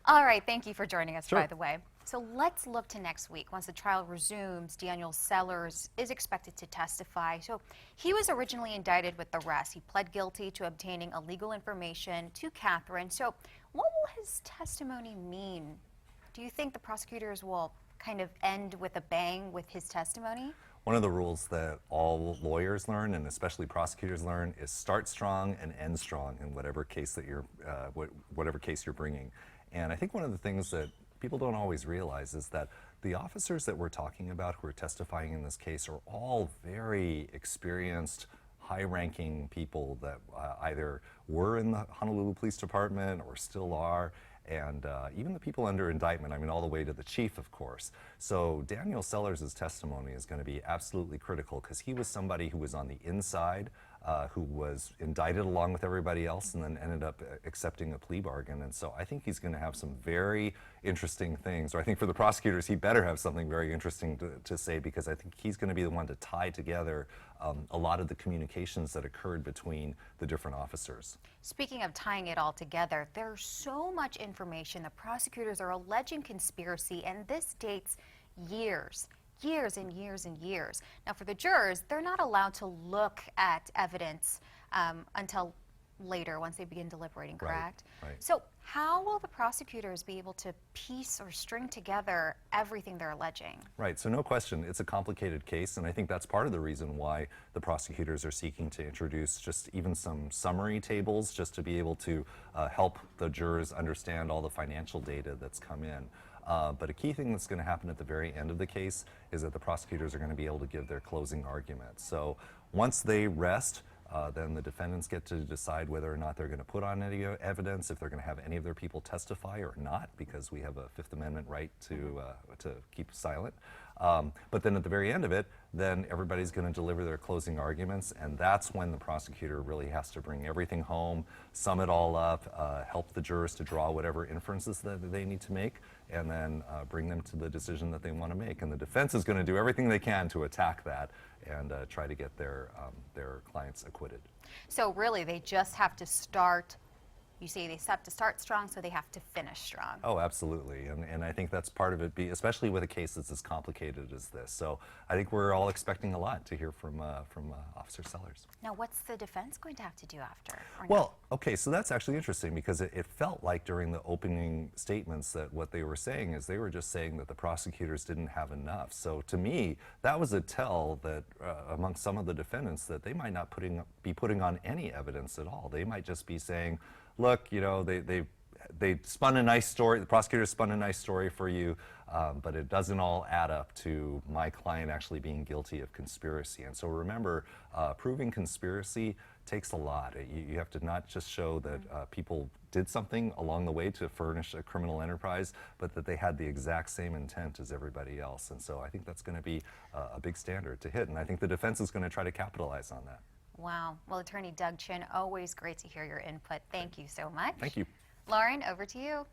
All right, thank you for joining us, by Sure. the way. So let's look to next week. Once the trial resumes, Daniel Sellers is expected to testify. So he was originally indicted with arrest. He pled guilty to obtaining illegal information to Catherine. So what will his testimony mean? Do you think the prosecutors will kind of end with a bang with his testimony? One of the rules that all lawyers learn, and especially prosecutors learn, is start strong and end strong in whatever case that whatever case you're bringing. And I think one of the things that people don't always realize is that the officers that we're talking about who are testifying in this case are all very experienced, high-ranking people that either were in the Honolulu Police Department or still are, and even the people under indictment, I mean, all the way to the chief, of course. So Daniel Sellers' testimony is going to be absolutely critical because he was somebody who was on the inside, who was indicted along with everybody else and then ended up accepting a plea bargain. And so I think he's going to have some very interesting things, or I think for the prosecutors, he better have something very interesting to say, because I think he's going to be the one to tie together a lot of the communications that occurred between the different officers. Speaking of tying it all together, there's so much information. The prosecutors are alleging conspiracy, and this dates years and years and years. Now, for the jurors, they're not allowed to look at evidence until later, once they begin deliberating, correct? Right. So how will the prosecutors be able to piece or string together everything they're alleging? Right, so no question, it's a complicated case, and I think that's part of the reason why the prosecutors are seeking to introduce just even some summary tables just to be able to help the jurors understand all the financial data that's come in. But a key thing that's going to happen at the very end of the case is that the prosecutors are going to be able to give their closing argument. So once they rest, then the defendants get to decide whether or not they're going to put on any evidence, if they're going to have any of their people testify or not, because we have a Fifth Amendment right to keep silent. But then at the very end of it, then everybody's going to deliver their closing arguments, and that's when the prosecutor really has to bring everything home, sum it all up, help the jurors to draw whatever inferences that they need to make, and then bring them to the decision that they want to make. And the defense is going to do everything they can to attack that and try to get their clients acquitted. So really, they just have to start. You say they have to start strong, so they have to finish strong. Oh, absolutely, and I think that's part of it, especially with a case that's as complicated as this. So I think we're all expecting a lot to hear from Officer Sellers. Now, what's the defense going to have to do after? Well, okay, so that's actually interesting, because it felt like during the opening statements that what they were saying is they were just saying that the prosecutors didn't have enough. So to me, that was a tell that among some of the defendants that they might not be putting on any evidence at all. They might just be saying, look, you know, they spun a nice story, the prosecutors spun a nice story for you, but it doesn't all add up to my client actually being guilty of conspiracy. And so remember, proving conspiracy takes a lot. You have to not just show that people did something along the way to furnish a criminal enterprise, but that they had the exact same intent as everybody else. And so I think that's going to be a big standard to hit, and I think the defense is going to try to capitalize on that. Wow. Well, Attorney Doug Chin, always great to hear your input. Thank you so much. Thank you. Lauren, over to you.